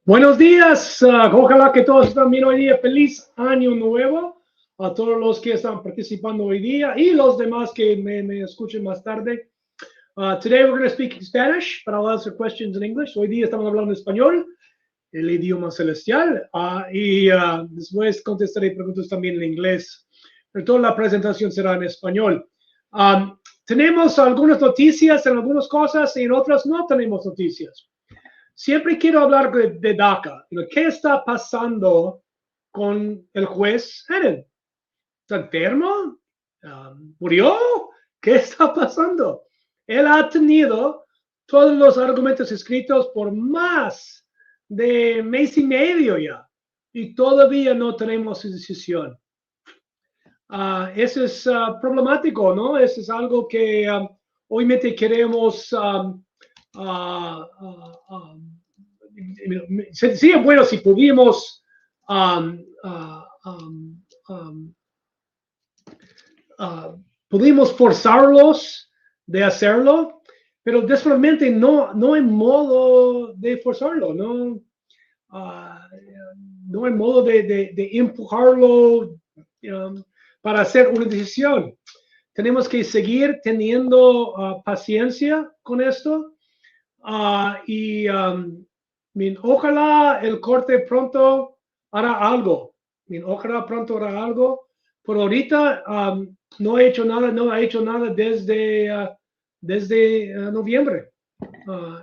Buenos días, ojalá que todos estén bien hoy día. Feliz año nuevo a todos los que están participando hoy día y los demás que me escuchen más tarde. Today we're going to speak in Spanish, but I'll answer questions in English. Hoy día estamos hablando español, el idioma celestial, y después contestaré preguntas también en inglés. Pero toda la presentación será en español. Tenemos algunas noticias en algunas cosas y en otras no tenemos noticias. Siempre quiero hablar de DACA. ¿Qué está pasando con el juez Henry? ¿Está enfermo? ¿Murió? ¿Qué está pasando? Él ha tenido todos los argumentos escritos por más de mes y medio ya. Y todavía no tenemos su decisión. Eso es problemático, ¿no? Eso es algo que obviamente queremos... sería bueno si pudimos pudimos forzarlos de hacerlo, pero desgraciadamente no hay modo de forzarlo, no hay modo de empujarlo para hacer una decisión. Tenemos que seguir teniendo paciencia con esto. Ojalá el corte pronto hará algo. Ojalá pronto hará algo. Por ahorita no ha hecho nada desde noviembre.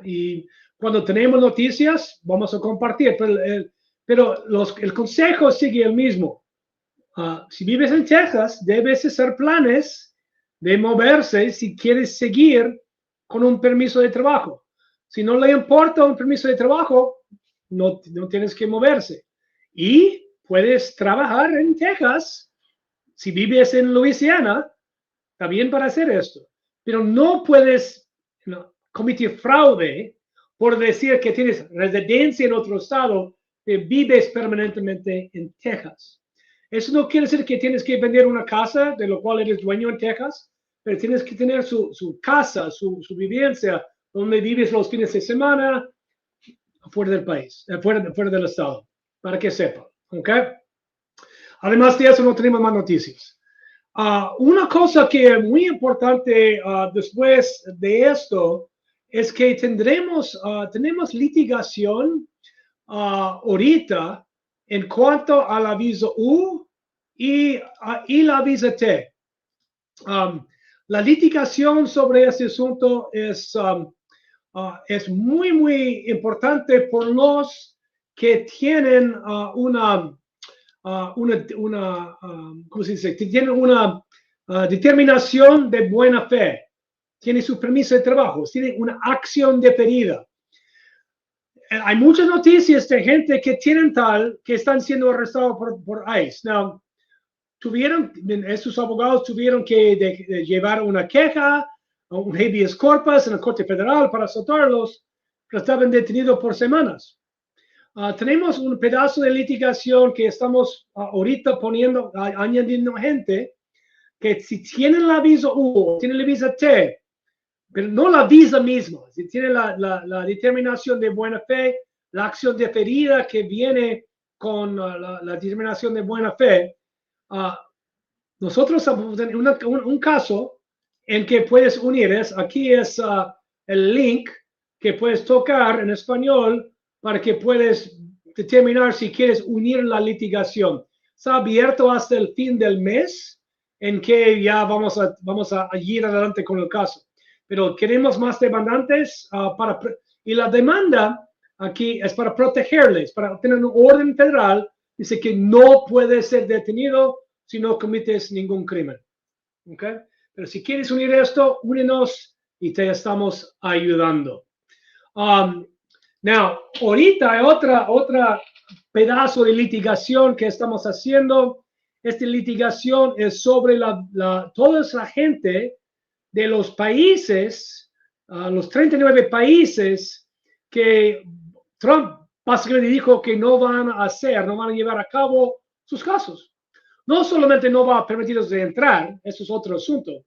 Y cuando tenemos noticias, vamos a compartir. Pero el consejo sigue el mismo. Si vives en Texas, debes hacer planes de moverse si quieres seguir con un permiso de trabajo. Si no le importa un permiso de trabajo, no tienes que moverse. Y puedes trabajar en Texas. Si vives en Luisiana, está bien para hacer esto. Pero no puedes cometer fraude por decir que tienes residencia en otro estado y vives permanentemente en Texas. Eso no quiere decir que tienes que vender una casa de lo cual eres dueño en Texas, pero tienes que tener su casa, su vivencia, donde vives los fines de semana, fuera del país, fuera del estado, para que sepan, ¿ok? Además de eso, no tenemos más noticias. Una cosa que es muy importante después de esto es que tenemos litigación ahorita en cuanto a la visa U y la visa T. La litigación sobre este asunto es muy, muy importante por los que tienen ¿cómo se dice? Tienen una determinación de buena fe, tienen su permiso de trabajo, tienen una acción diferida. Hay muchas noticias de gente que tienen que están siendo arrestados por ICE. Now, estos abogados tuvieron que llevar una queja, un habeas corpus en la Corte Federal para soltarlos, pero estaban detenidos por semanas. Tenemos un pedazo de litigación que estamos ahorita añadiendo gente que si tienen la visa U, tienen la visa T, pero no la visa misma, si tienen la determinación de buena fe, la acción diferida que viene con la determinación de buena fe, nosotros estamos en un caso en que puedes unir. Aquí es el link que puedes tocar en español para que puedas determinar si quieres unir la litigación. Está abierto hasta el fin del mes en que ya vamos a ir adelante con el caso. Pero queremos más demandantes y la demanda aquí es para protegerles, para obtener un orden federal. Dice que no puede ser detenido si no cometes ningún crimen. ¿Okay? Pero si quieres unir esto, únenos y te estamos ayudando. Now, ahorita hay otra pedazo de litigación que estamos haciendo. Esta litigación es sobre toda esa gente de los países, los 39 países que Trump básicamente dijo que no van a llevar a cabo sus casos. No solamente no va a permitirles de entrar, eso es otro asunto,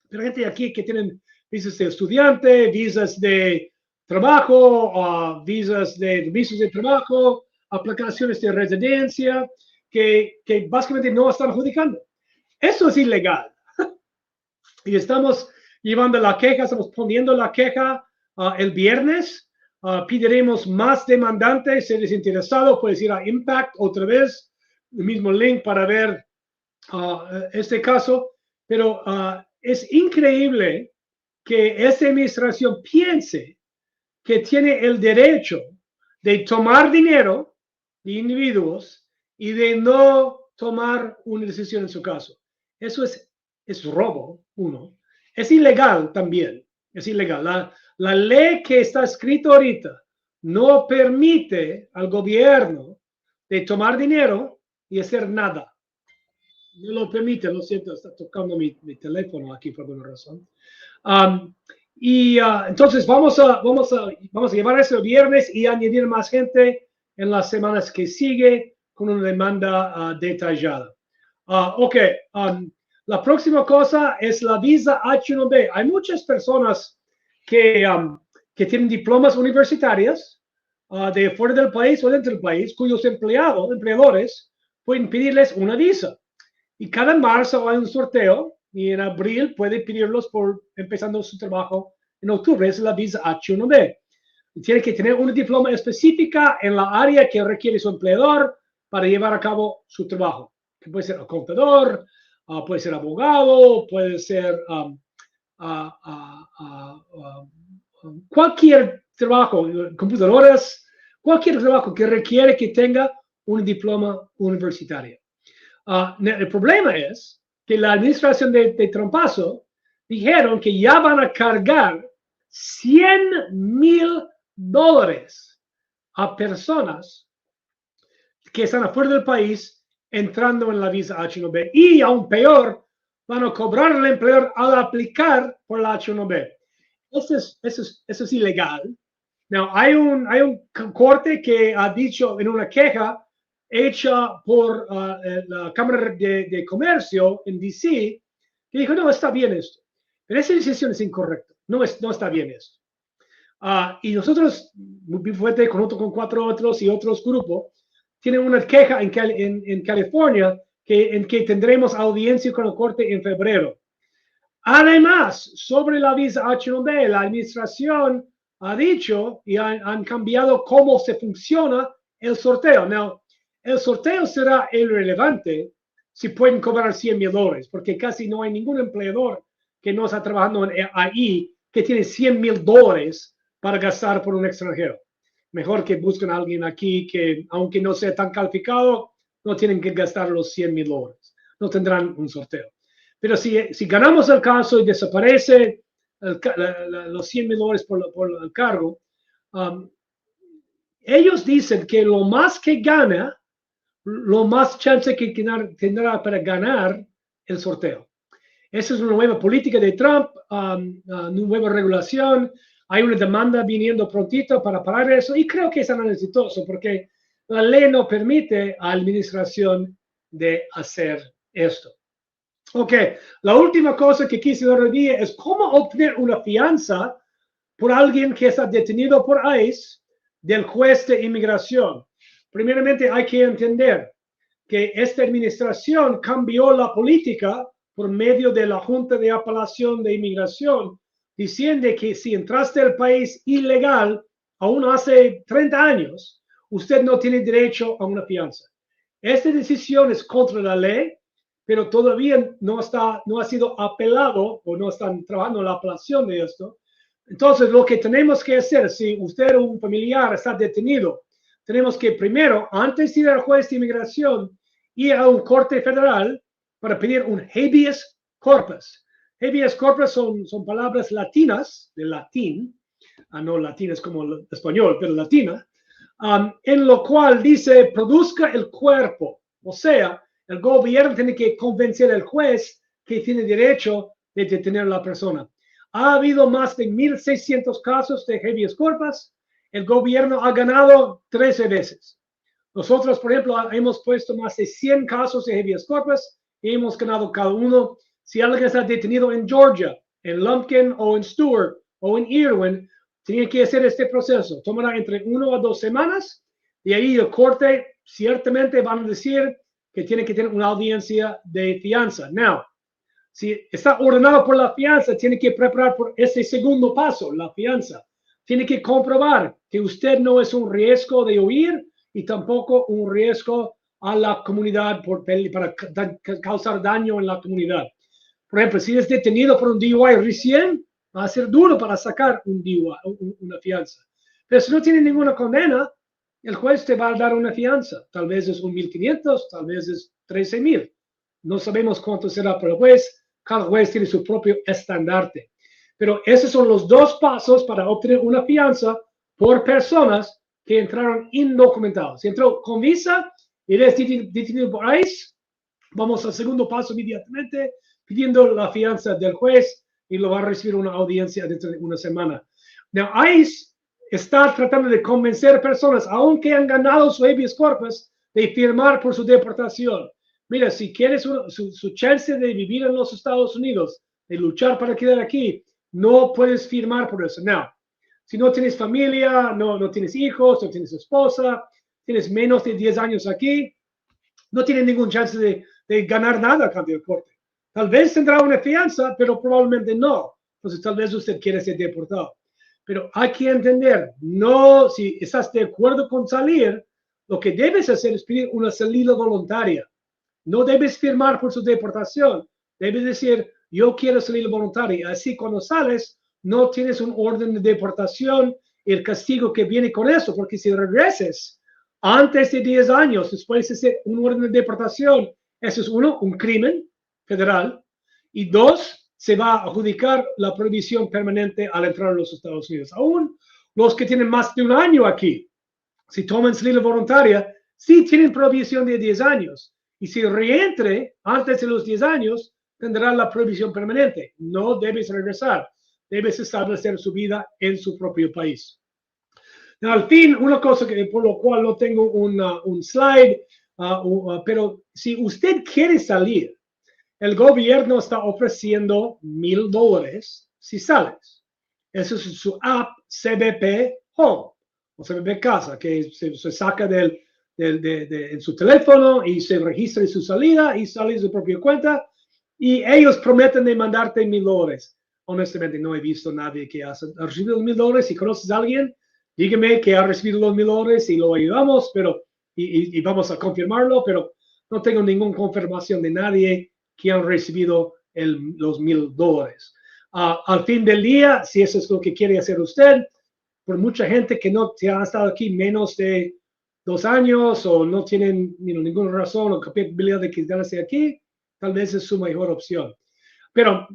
pero gente aquí que tienen visas de estudiante, visas de trabajo, visas de trabajo, aplicaciones de residencia, que básicamente no están adjudicando. Eso es ilegal. Y estamos llevando la queja, estamos poniendo la queja el viernes. Pediremos más demandantes. Si eres interesado, puedes ir a Impact otra vez, el mismo link para ver este caso. Pero es increíble que esta administración piense que tiene el derecho de tomar dinero de individuos y de no tomar una decisión en su caso. Eso es robo, uno. Es ilegal también. Es ilegal. La ley que está escrita ahorita no permite al gobierno de tomar dinero y hacer nada. No lo permite, lo siento, está tocando mi teléfono aquí por alguna razón. Entonces vamos a llevar eso el viernes y añadir más gente en las semanas que sigue con una demanda detallada. Ok, la próxima cosa es la visa H1B. Hay muchas personas que tienen diplomas universitarios de fuera del país o dentro del país, cuyos empleadores pueden pedirles una visa. Y cada marzo hay un sorteo y en abril puede pedirlos por empezando su trabajo en octubre. Es la visa H1B. Y tiene que tener una diploma específica en la área que requiere su empleador para llevar a cabo su trabajo. Que puede ser contador, puede ser abogado, puede ser cualquier trabajo, computadoras, cualquier trabajo que requiere que tenga un diploma universitario. El problema es que la administración de Trumpazo dijeron que ya van a cargar $100,000 a personas que están afuera del país entrando en la visa H1B. Y aún peor, van a cobrar al empleador al aplicar por la H1B. Eso es ilegal. Now, hay un corte que ha dicho en una queja hecha por la Cámara de Comercio en DC, que dijo, no, está bien esto. Pero esa decisión es incorrecta. No está bien esto. Y nosotros, muy fuerte, junto con 4 otros y otros grupos, tienen una queja en California en que tendremos audiencia con la Corte en febrero. Además, sobre la visa H1B, la administración ha dicho y han cambiado cómo se funciona el sorteo. Now, el sorteo será irrelevante si pueden cobrar $100,000, porque casi no hay ningún empleador que no está trabajando ahí que tiene $100,000 para gastar por un extranjero. Mejor que busquen a alguien aquí que, aunque no sea tan calificado, no tienen que gastar los $100,000. No tendrán un sorteo. Pero si ganamos el caso y desaparece los $100,000 por el cargo, ellos dicen que lo más que gana, lo más chance que tendrá para ganar el sorteo. Esa es una nueva política de Trump, una nueva regulación. Hay una demanda viniendo prontito para parar eso y creo que es tan exitoso porque la ley no permite a la administración de hacer esto. Ok, la última cosa que quise ver hoy día es cómo obtener una fianza por alguien que está detenido por ICE del juez de inmigración. Primeramente hay que entender que esta administración cambió la política por medio de la Junta de Apelación de Inmigración, diciendo que si entraste al país ilegal, aún hace 30 años, usted no tiene derecho a una fianza. Esta decisión es contra la ley, pero todavía no ha sido apelado o no están trabajando en la apelación de esto. Entonces, lo que tenemos que hacer, si usted o un familiar está detenido, tenemos que primero, antes de ir al juez de inmigración, ir a un corte federal para pedir un habeas corpus. Habeas corpus son palabras latinas, de latín, no latinas como el español, pero latina, en lo cual dice, produzca el cuerpo. O sea, el gobierno tiene que convencer al juez que tiene derecho de detener a la persona. Ha habido más de 1,600 casos de habeas corpus. El gobierno ha ganado 13 veces. Nosotros, por ejemplo, hemos puesto más de 100 casos de habeas corpus y hemos ganado cada uno. Si alguien está detenido en Georgia, en Lumpkin o en Stewart o en Irwin, tienen que hacer este proceso. Tomará entre 1 a 2 semanas y ahí el corte ciertamente van a decir que tiene que tener una audiencia de fianza. Now, si está ordenado por la fianza, tiene que preparar por ese segundo paso, la fianza. Tiene que comprobar que usted no es un riesgo de huir y tampoco un riesgo a la comunidad para causar daño en la comunidad. Por ejemplo, si es detenido por un DUI recién, va a ser duro para sacar un DUI, una fianza. Pero si no tiene ninguna condena, el juez te va a dar una fianza. Tal vez es 1.500, tal vez es 13.000. No sabemos cuánto será para el juez. Cada juez tiene su propio estandarte. Pero esos son los dos pasos para obtener una fianza por personas que entraron indocumentados. Si entró con visa y es detenido por ICE, vamos al segundo paso inmediatamente, pidiendo la fianza del juez y lo va a recibir una audiencia dentro de una semana. Now, ICE está tratando de convencer personas, aunque han ganado su habeas corpus, de firmar por su deportación. Mira, si quieres su chance de vivir en los Estados Unidos, de luchar para quedar aquí, no puedes firmar por eso. Now, si no tienes familia, no tienes hijos, no tienes esposa, tienes menos de 10 años aquí, no tienes ningún chance de ganar nada a cambio de corte. Tal vez tendrá una fianza, pero probablemente no. Entonces, tal vez usted quiere ser deportado. Pero hay que entender, no, si estás de acuerdo con salir, lo que debes hacer es pedir una salida voluntaria. No debes firmar por su deportación. Debes decir, yo quiero salir voluntaria. Así cuando sales, no tienes un orden de deportación y el castigo que viene con eso. Porque si regreses antes de 10 años, después de hacer un orden de deportación, eso es uno, un crimen federal. Y dos, se va a adjudicar la prohibición permanente al entrar a los Estados Unidos. Aún los que tienen más de un año aquí, si toman salida voluntaria, sí tienen prohibición de 10 años. Y si reentre antes de los 10 años, tendrá la prohibición permanente. No debes regresar. Debes establecer su vida en su propio país. Al fin, una cosa por lo cual no tengo un slide, pero si usted quiere salir, el gobierno está ofreciendo $1,000 si sales. Eso es su app CBP Home o CBP Casa, que se saca en su teléfono y se registra en su salida y sale de su propia cuenta. Y ellos prometen de mandarte $1,000. Honestamente, no he visto a nadie que ha recibido $1,000. Si conoces a alguien, dígame que ha recibido los $1,000 y lo ayudamos, y vamos a confirmarlo, pero no tengo ninguna confirmación de nadie que han recibido los $1,000. Al fin del día, si eso es lo que quiere hacer usted, por mucha gente que no ha estado aquí menos de 2 años o no tienen ninguna razón o capacidad de quedarse aquí, tal vez es su mejor opción. Pero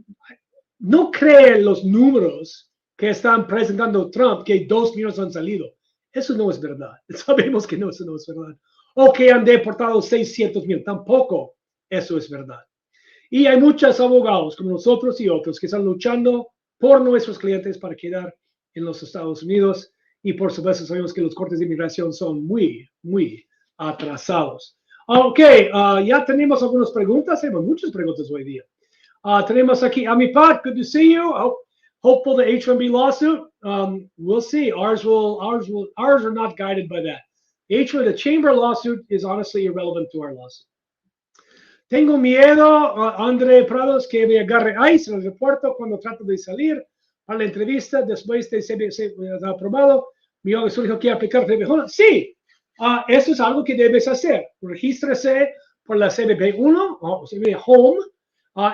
no cree los números que están presentando Trump, que 2 millones han salido. Eso no es verdad. Sabemos que eso no es verdad. O que han deportado 600,000. Tampoco eso es verdad. Y hay muchos abogados como nosotros y otros que están luchando por nuestros clientes para quedar en los Estados Unidos. Y por supuesto sabemos que los cortes de inmigración son muy, muy atrasados. Ok, ya tenemos algunas preguntas. Tenemos muchas preguntas hoy día. Tenemos aquí Amipad, good to see you. Hopeful the H-1B lawsuit. We'll see. Ours are not guided by that. The chamber lawsuit is honestly irrelevant to our lawsuit. Tengo miedo, André Prados, que me agarre ICE en el aeropuerto cuando trato de salir a la entrevista después de ser aprobado. Mi su dijo que aplicar CBP. Sí, eso es algo que debes hacer. Regístrese por la CBP1 o CBP Home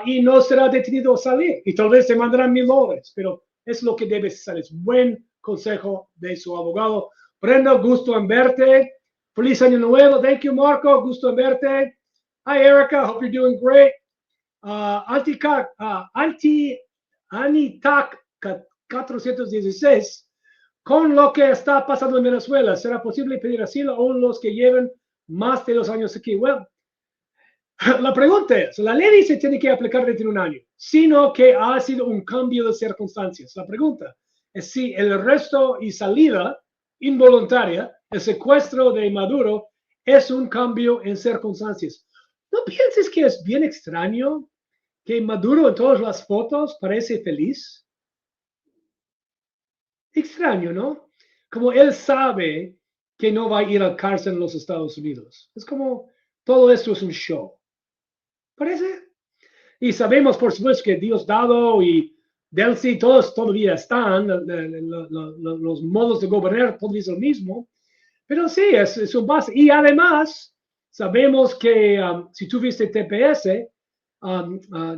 y no será detenido a salir. Y tal vez te mandarán $1,000, pero es lo que debes hacer. Es un buen consejo de su abogado. Brenda, gusto en verte. Feliz año nuevo. Thank you, Marco. Gusto en verte. Hi, Erica. Hope you're doing great. Anitac 416. Con lo que está pasando en Venezuela, ¿será posible pedir asilo a los que lleven más de 2 años aquí? Bueno, la pregunta es, la ley se tiene que aplicar dentro de 1 año, sino que ha sido un cambio de circunstancias. La pregunta es si el arresto y salida involuntaria, el secuestro de Maduro, es un cambio en circunstancias. ¿No pienses que es bien extraño que Maduro en todas las fotos parece feliz? Extraño, ¿no? Como él sabe que no va a ir a cárcel en los Estados Unidos. Es como todo esto es un show. ¿Parece? Y sabemos, por supuesto, que Diosdado y Delcy, todos todavía están, los modos de gobernar todavía es lo mismo. Pero sí, es un base. Y además, sabemos que si tuviste TPS,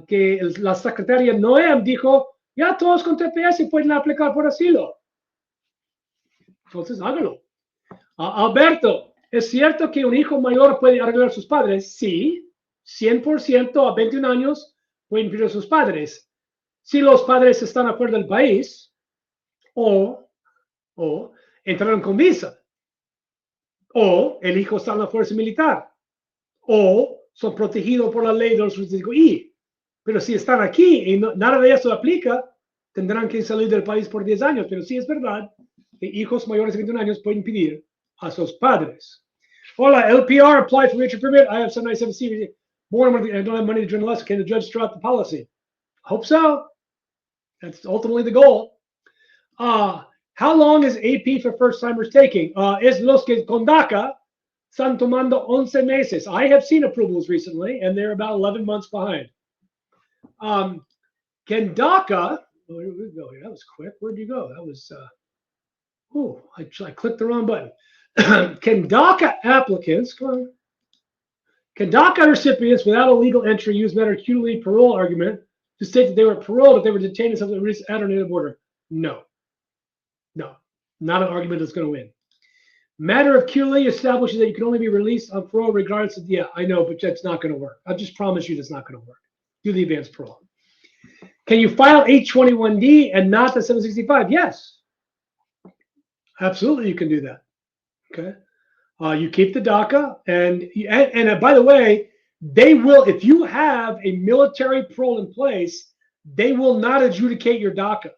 que la secretaria Noem dijo, ya todos con TPS pueden aplicar por asilo. Entonces, hágalo. Alberto, ¿es cierto que un hijo mayor puede arreglar a sus padres? Sí, 100% a 21 años pueden pedir a sus padres. Si los padres están afuera del país o entraron con visa, o el hijo está en la fuerza militar, o son protegidos por la ley de los 35I. Pero si están aquí y nada de eso aplica, tendrán que salir del país por 10 años. Pero sí es verdad que hijos mayores de 21 años pueden pedir a sus padres. Hola, LPR applied for reentry permit. I have some nice MC. Born when I don't have money to join less. Can the judge drop the policy? Hope so. That's ultimately the goal. How long is AP for first timers taking? Es los que con DACA están tomando 11 meses. I have seen approvals recently, and they're about 11 months behind. Can DACA, oh, here we go here. That was quick. Where'd you go? That was, I clicked the wrong button. Can DACA applicants, can DACA recipients without a legal entry use matter acutely parole argument to state that they were paroled if they were detained in something at or near the border? No, not an argument that's going to win. Matter of acutely establishes that you can only be released on parole regardless of, yeah, I know, but that's not going to work. I just promise you that's not going to work. Do the advanced parole. Can you file 821D and not the 765? Yes, absolutely you can do that. Okay. You keep the DACA, and by the way, they will, if you have a military parole in place, they will not adjudicate your DACA.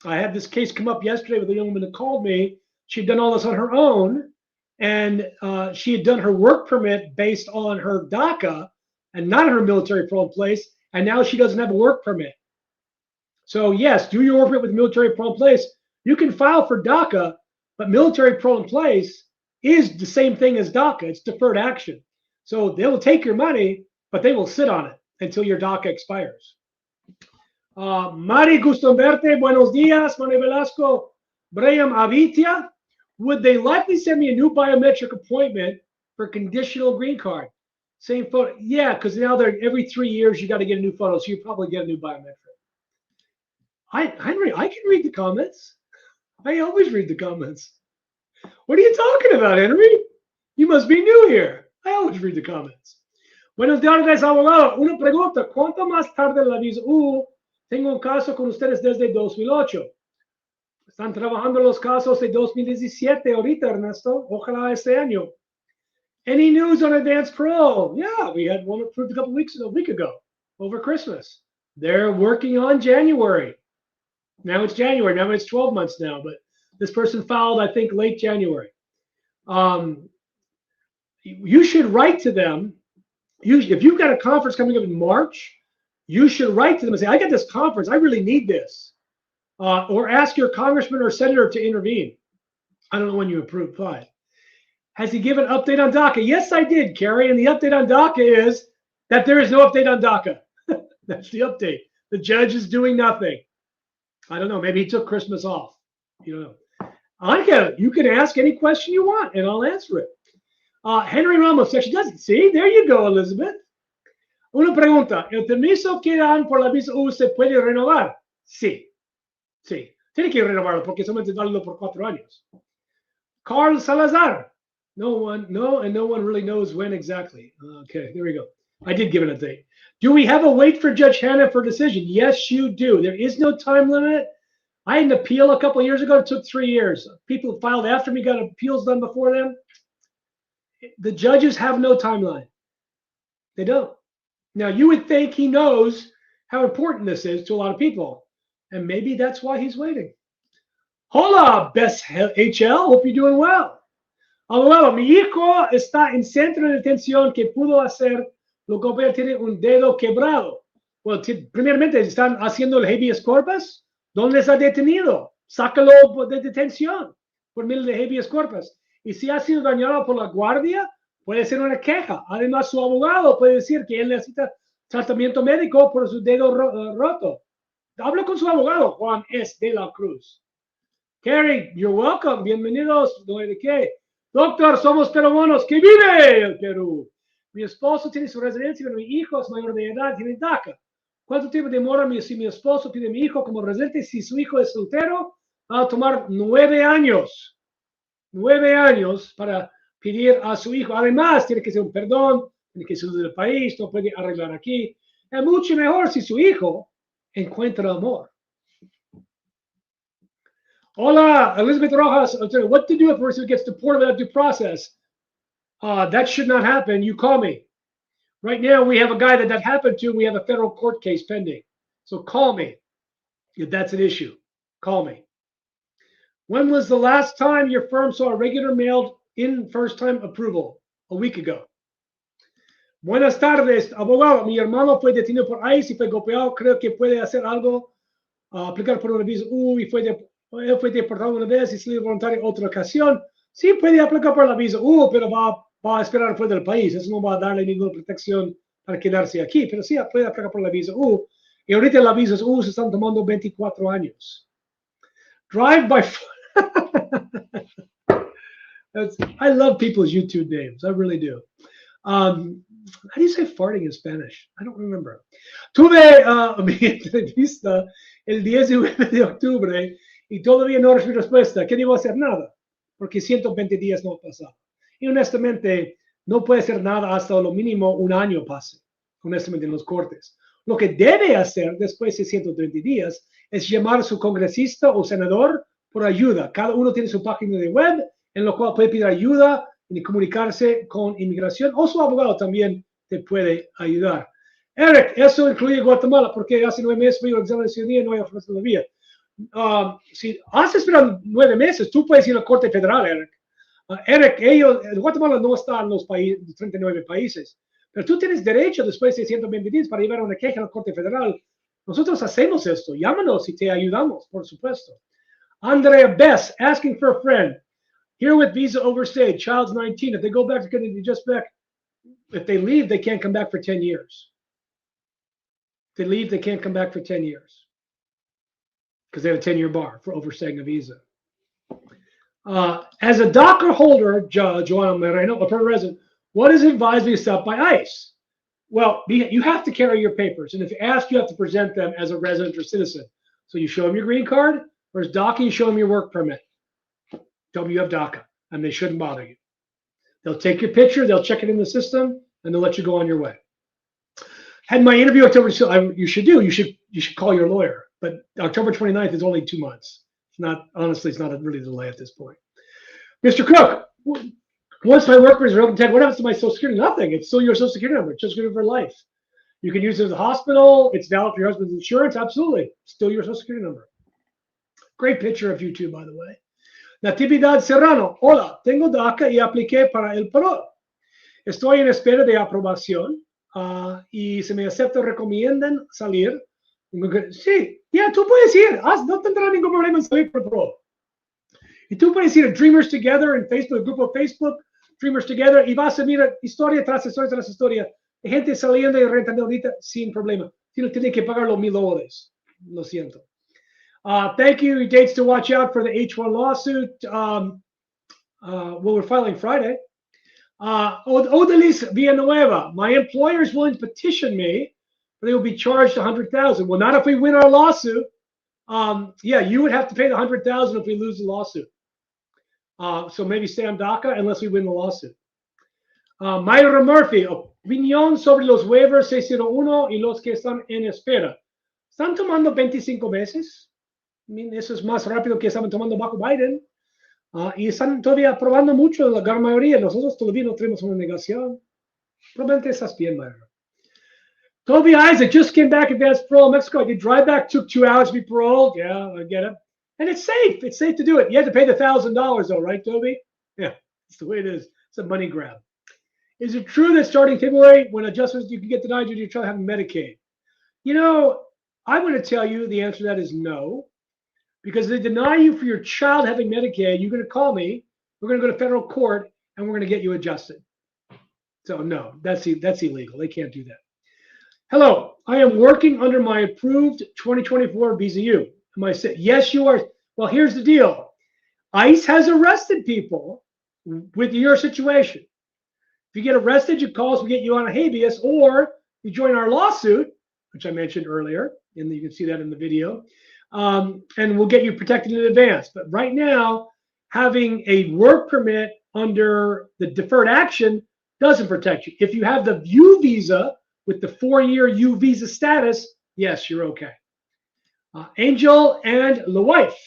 I had this case come up yesterday with a young woman that called me. She'd done all this on her own, and she had done her work permit based on her DACA and not her military parole in place, and now she doesn't have a work permit. So yes, do your work permit with military parole in place. You can file for DACA, but military parole in place is the same thing as DACA. It's deferred action. So they will take your money, but they will sit on it until your DACA expires. Mari, gusto verte. Buenos dias, Manuel Velasco. Brian Avitia. Would they likely send me a new biometric appointment for conditional green card? Same photo. Yeah, because now they're every 3 years you got to get a new photo, so you probably get a new biometric. Henry, I can read the comments. I always read the comments. What are you talking about, Henry? You must be new here. I always read the comments. Buenos días, abogado. Una pregunta. ¿Cuánto más tarde la visa? Tengo un caso con ustedes desde 2008. Están trabajando los casos de 2017 ahorita, Ernesto. Ojalá este año. Any news on advanced parole? Yeah, we had one approved a week ago, over Christmas. They're working on January. Now it's January. Now it's 12 months now, but this person filed, I think, late January. You should write to them. If you've got a conference coming up in March, you should write to them and say, I got this conference. I really need this. Or ask your congressman or senator to intervene. I don't know when you applied. Has he given an update on DACA? Yes, I did, Carrie. And the update on DACA is that there is no update on DACA. That's the update. The judge is doing nothing. I don't know. Maybe he took Christmas off. You don't know. Anka, you can ask any question you want, and I'll answer it. Henry Ramos actually doesn't. See, there you go, Elizabeth. Una pregunta. ¿El permiso que dan por la visa U se puede renovar? Sí. Sí. Tiene que renovarlo porque solamente darlo por 4 años. Carl Salazar. No one really knows when exactly. Okay, there we go. I did give it a date. Do we have a wait for Judge Hanna for decision? Yes, you do. There is no time limit. I had an appeal a couple of years ago. It took 3 years. People who filed after me got appeals done before them. The judges have no timeline. They don't. Now, you would think he knows how important this is to a lot of people. And maybe that's why he's waiting. Hola, Best HL. Hope you're doing well. Abogado, mi hijo está en centro de detención que pudo hacer lo que tiene un dedo quebrado. Well, primeramente, ¿están haciendo el habeas corpus? ¿Dónde está detenido? sácalo de detención por medio de habeas corpus. Y si ha sido dañado por la guardia, puede ser una queja. Además, su abogado puede decir que él necesita tratamiento médico por su dedo roto. Habla con su abogado, Juan S. de la Cruz. Kerry, you're welcome. Bienvenidos. No hay de qué. Doctor, somos peruanos. ¡Que vive el Perú! Mi esposo tiene su residencia, pero mi hijo es mayor de edad, tiene DACA. ¿Cuánto tiempo demora si mi esposo pide a mi hijo como residente? Si su hijo es soltero, va a tomar 9 años. 9 años para pedir a su hijo. Además, tiene que ser un perdón, tiene que salir del país, no puede arreglar aquí. Es mucho mejor si su hijo encuentra amor. Hola, Elizabeth Rojas. What to do if a person gets deported without due process? That should not happen. You call me. Right now, we have a guy that happened to. We have a federal court case pending. So call me if that's an issue. Call me. When was the last time your firm saw a regular mailed in first time approval? A week ago. Buenas tardes, abogado. Mi hermano fue detenido por ICE y fue golpeado. Creo que puede hacer algo. Aplicar por una visa U y él fue deportado una vez y salió voluntario en otra ocasión. Sí, puede aplicar por la visa U, pero va a esperar fuera del país. Eso no va a darle ninguna protección para quedarse aquí. Pero sí puede aplicar por la visa U. Y ahorita las visas U se están tomando 24 años. Drive by I love people's YouTube names. I really do. How do you say farting in Spanish? I don't remember. Tuve mi entrevista el 19 de octubre y todavía no recibí respuesta. ¿Qué debo hacer? Nada, porque 120 días no han pasado. Y honestamente, no puede hacer nada hasta lo mínimo un año pase, honestamente, en los cortes. Lo que debe hacer después de 120 días es llamar a su congresista o senador por ayuda. Cada uno tiene su página de web en lo cual puede pedir ayuda y comunicarse con inmigración, o su abogado también te puede ayudar. Eric, eso incluye Guatemala, porque hace 9 meses fui al examen de ciudadanía y no hay oferta todavía. Si has esperado 9 meses, tú puedes ir a la Corte Federal, Eric. Eric, Guatemala no está en los 39 países, pero tú tienes derecho después de 120 días para llevar una queja a la Corte Federal. Nosotros hacemos esto. Llámanos y te ayudamos, por supuesto. Andrea Bess, asking for a friend. Here with visa overstayed, child's 19. If they go back, they're going to be just back. If they leave, they can't come back for 10 years. If they leave, they can't come back for 10 years. Because they have a 10-year bar for overstaying a visa. As a DACA holder, Joanna Moreno, a permanent resident, what is advised to stop by ICE? Well, you have to carry your papers. And if asked, you have to present them as a resident or citizen. So you show them your green card, or as DACA, you show them your work permit. Tell them you have DACA, and they shouldn't bother you. They'll take your picture, they'll check it in the system, and they'll let you go on your way. Had my interview October, you should call your lawyer, but October 29th is only 2 months. It's not, honestly, it's not really a delay at this point. Mr. Cook, once my work is open, what happens to my Social Security? Nothing. It's still your Social Security number. It's just good for life. You can use it as a hospital. It's valid for your husband's insurance. Absolutely. Still your Social Security number. Great picture of you two, by the way. Natividad Serrano, hola, tengo DACA y apliqué para el parol. Estoy en espera de aprobación y si me acepto, recomiendan salir. Sí, ya, tú puedes ir, no tendrás ningún problema en salir por parol. Y tú puedes ir a Dreamers Together en Facebook, el grupo Facebook, Dreamers Together, y vas a mirar historia tras historia tras historia de gente saliendo y rentando ahorita sin problema. Tiene que pagar los $1,000. Lo siento. Thank you. Dates to watch out for the H1 lawsuit. Well, we're filing Friday. Odalis Villanueva. My employer is willing to petition me, but they will be charged $100,000. Well, not if we win our lawsuit. Yeah, you would have to pay the $100,000 if we lose the lawsuit. So maybe stay on DACA unless we win the lawsuit. Myra Murphy. Opinión sobre los waivers 601 y los que están en espera. ¿Están tomando 25 meses? Eso es más rápido que estaban tomando bajo Biden. Y están todavía aprobando mucho, la gran mayoría. Nosotros todavía no tenemos una negación. Probablemente estás bien, Myra. Toby Isaac just came back advanced parole in Mexico. I did drive back, took 2 hours to be paroled. Yeah, I get it. And it's safe. It's safe to do it. You have to pay the $1,000 though, right, Toby? Yeah, that's the way it is. It's a money grab. Is it true that starting February, when adjustments you can get denied due to your child having Medicaid? You know, I'm going to tell you the answer to that is no. because they deny you for your child having Medicaid, you're going to call me. We're going to go to federal court, and we're going to get you adjusted. So no, that's illegal. They can't do that. Hello, I am working under my approved 2024 visa U. Am I saying yes? You are. Well, here's the deal. ICE has arrested people with your situation. If you get arrested, you call us, we get you on a habeas, or you join our lawsuit, which I mentioned earlier, and you can see that in the video, and we'll get you protected in advance. But right now, having a work permit under the deferred action doesn't protect you. If you have the U visa with the 4-year U visa status, yes, you're okay. Angel and the wife.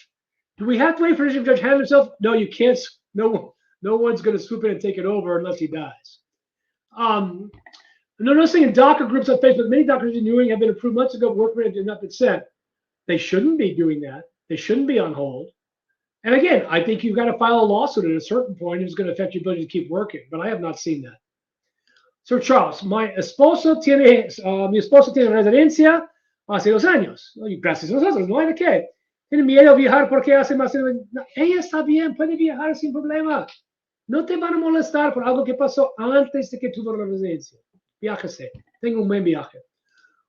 Do we have to wait for Judge Hannah himself? No, you can't. No one's going to swoop in and take it over unless he dies. Noticing in DACA groups on Facebook, many doctors in New England have been approved months ago. Work permit did not been sent. They shouldn't be doing that. They shouldn't be on hold. And again, I think you've got to file a lawsuit at a certain point. It's going to affect your ability to keep working. But I have not seen that. Sir Charles, mi esposo tiene residencia hace 2 años. Gracias a nosotros, no hay de qué. Tiene miedo a viajar porque hace más. Ella está bien, puede viajar sin problema. No te van a molestar por algo que pasó antes de que tuvo la residencia. Viájese. Tenga un buen viaje.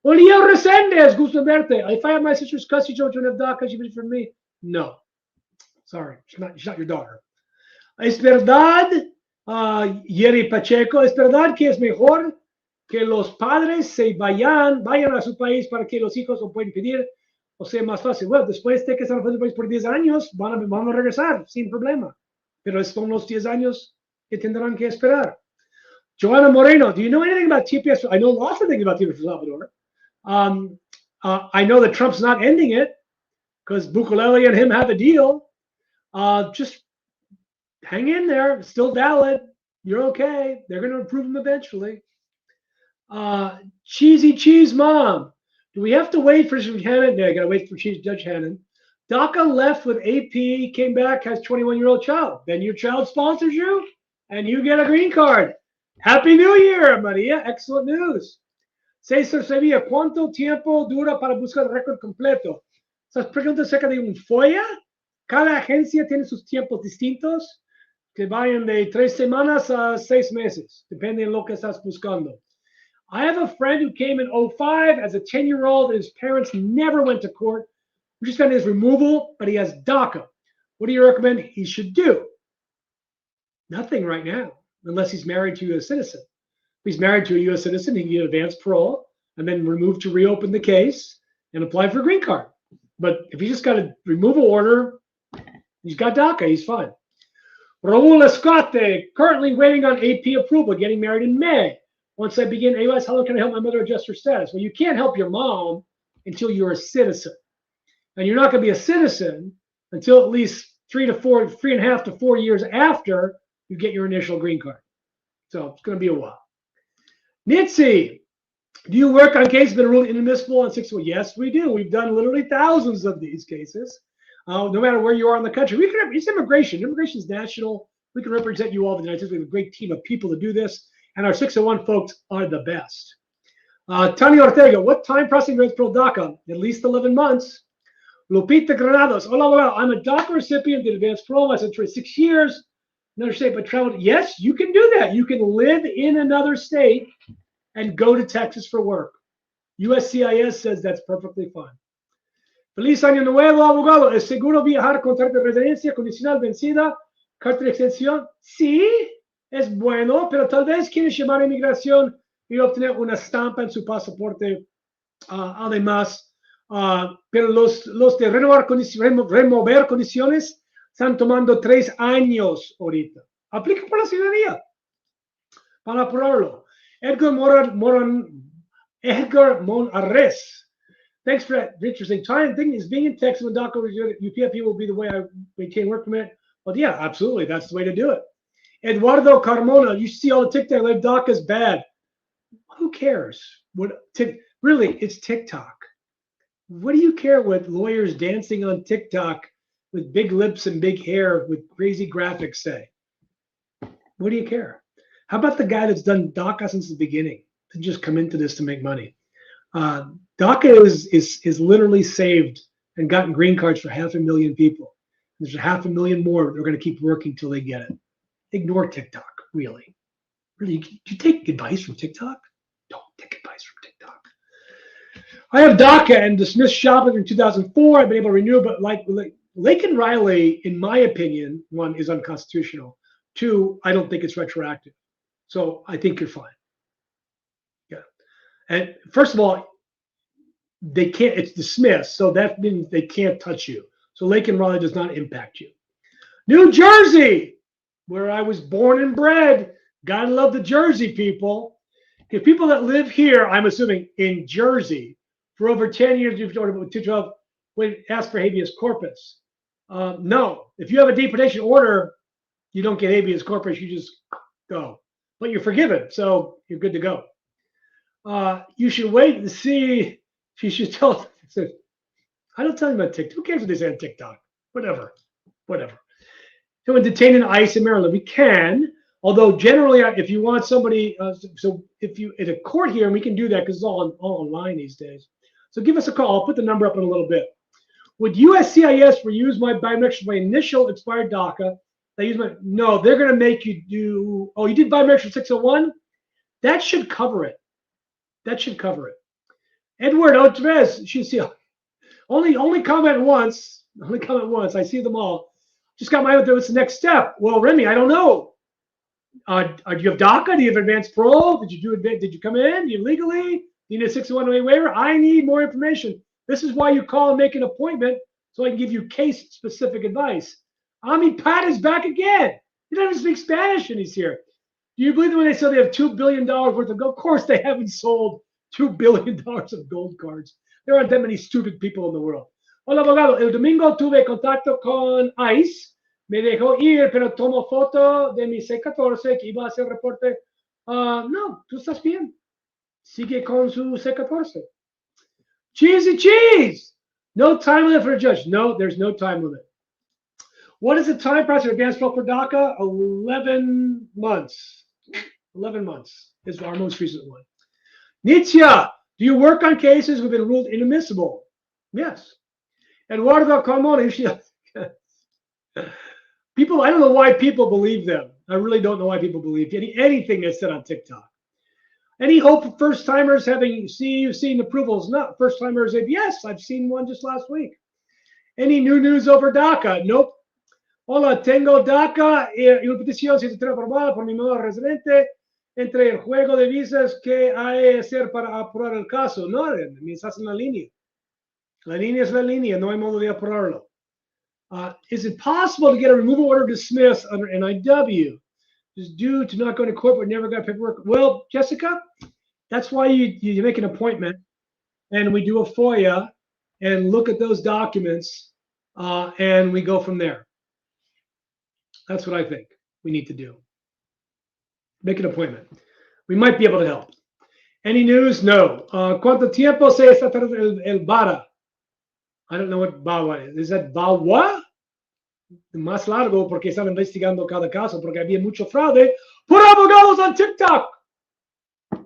Olio Resendes, gusto verte. I find my sister's custody children of DACA. She was for me. No. Sorry, she's not your daughter. Es verdad, Yeri Pacheco, es verdad que es mejor que los padres se vayan a su país para que los hijos lo puedan pedir. O sea, más fácil. Bueno, después de que están en el país por 10 años, van a regresar sin problema. Pero son los 10 años que tendrán que esperar. Joanna Moreno, do you know anything about TPS? I know lots of things about TPS El Salvador. I know that Trump's not ending it because Bukelele and him have a deal. Just hang in there. It's still valid. You're okay. They're going to approve them eventually. Cheesy Cheese Mom. Do we have to wait for Judge Hannon? No, I got to wait for Judge Hannon. DACA left with AP, came back, has 21-year-old child. Then your child sponsors you, and you get a green card. Happy New Year, Maria. Excellent news. César Sevilla, ¿cuánto tiempo dura para buscar el récord completo? ¿Estás preguntando acerca de un FOIA? Cada agencia tiene sus tiempos distintos, que vayan de 3 semanas a 6 meses, depende de lo que estás buscando. I have a friend who came in 2005 as a 10-year-old, and his parents never went to court. We just got his removal, but he has DACA. What do you recommend he should do? Nothing right now, unless he's married to a U.S. citizen. If he's married to a U.S. citizen, he can get advanced parole and then removed to reopen the case and apply for a green card. But if he just got a removal order, he's got DACA, he's fine. Raul Escote, currently waiting on AP approval, getting married in May. Once I begin AUS, how can I help my mother adjust her status? Well, you can't help your mom until you're a citizen. And you're not going to be a citizen until at least 3.5 to 4 years after you get your initial green card. So it's going to be a while. Nitsi, do you work on cases that are ruled inadmissible on 6? Yes, we do. We've done literally thousands of these cases. No matter where you are in the country, it's immigration. Immigration is national. We can represent you all in the United States. We have a great team of people to do this, and our 601 folks are the best. Tony Ortega, what time processing rates pro DACA? At least 11 months. Lupita Granados, hola, I'm a DACA recipient, did advanced parole, I said for 6 years, another state, but traveled. Yes, you can do that. You can live in another state and go to Texas for work. USCIS says that's perfectly fine. Feliz año nuevo, abogado. ¿Es seguro viajar con tarjeta de residencia condicional vencida? ¿Carta de extensión? Sí, es bueno, pero tal vez quieres llamar a inmigración y obtener una estampa en su pasaporte. Además, pero los de remover condiciones están tomando 3 años ahorita. Aplica por la ciudadanía para apurarlo. Edgar Monarres. Thanks for that interesting time. Thing is, being in Texas when DACA UPFP will be the way I maintain work permit. Well, yeah, absolutely. That's the way to do it. Eduardo Carmona, you see all the TikTok, like DACA is bad. Who cares? Really, it's TikTok. What do you care what lawyers dancing on TikTok with big lips and big hair with crazy graphics say? What do you care? How about the guy that's done DACA since the beginning and just come into this to make money? DACA is literally saved and gotten green cards for 500,000 people. There's 500,000 more that are going to keep working till they get it. Ignore TikTok, really. Really, do you take advice from TikTok? Don't take advice from TikTok. I have DACA and dismissed shopping in 2004. I've been able to renew, but like Lake and Riley, in my opinion, one, is unconstitutional. Two, I don't think it's retroactive. So I think you're fine. Yeah. And first of all, they can't, it's dismissed. So that means they can't touch you. So Lake and Riley does not impact you. New Jersey, where I was born and bred. Gotta love the Jersey people. If people that live here, I'm assuming in Jersey, for over 10 years, you've told about 212, when ask for habeas corpus. No, if you have a deportation order, you don't get habeas corpus, you just go. But you're forgiven, so you're good to go. You should wait and see. She should tell. I don't tell you about TikTok. Who cares what they say on TikTok? Whatever. So detained in ICE in Maryland, we can. Although generally, if you want somebody, so if you at a court here, and we can do that because it's all online these days. So give us a call. I'll put the number up in a little bit. Would USCIS reuse my biometrics, my initial expired DACA? They use my, no, they're going to make you do, oh, you did biometrics 601? That should cover it. That should cover it. Edward Otrez, you see, only comment once. Only comment once. I see them all. Just got my, what's the next step? Well, Remy, I don't know. Do you have DACA? Do you have advanced parole? Did you come in? You legally? Do you need a 601A waiver? I need more information. This is why you call and make an appointment so I can give you case-specific advice. Ami Pat is back again. He doesn't speak Spanish and he's here. Do you believe that when they say they have $2 billion worth of gold? Of course, they haven't sold $2 billion of gold cards. There aren't that many stupid people in the world. Hola, abogado. El domingo tuve contacto con ICE. Me dejó ir, pero tomo foto de mi C14 que iba a hacer reporte. No, tú estás bien. Sigue con su C14. Cheesy cheese. No time limit for a judge. No, there's no time limit. What is the time process for advanced parole for DACA? 11 months. 11 months is our most recent one. Nitzia, do you work on cases who've been ruled inadmissible? Yes. Eduardo Carmona, people, I don't know why people believe them. I really don't know why people believe anything that's said on TikTok. Any hope for first timers having seen approvals? No. First timers said, yes, I've seen one just last week. Any new news over DACA? Nope. Hola, tengo DACA y una petición si está aprobada por mi nuevo residente entre el juego de visas que hay que hacer para aprobar el caso. No, me estás en la línea. La línea es la línea, no hay modo de aprobarlo. Is it possible to get a removal order dismissed under NIW? Is due to not going to court but never got paperwork? Well, Jessica, that's why you make an appointment and we do a FOIA and look at those documents and we go from there. That's what I think we need to do. Make an appointment. We might be able to help. Any news? No. ¿Cuánto tiempo se está tardando el VARA? I don't know what VAWA is. Is that VAWA? Más largo porque están investigando cada caso porque había mucho fraude por abogados on TikTok.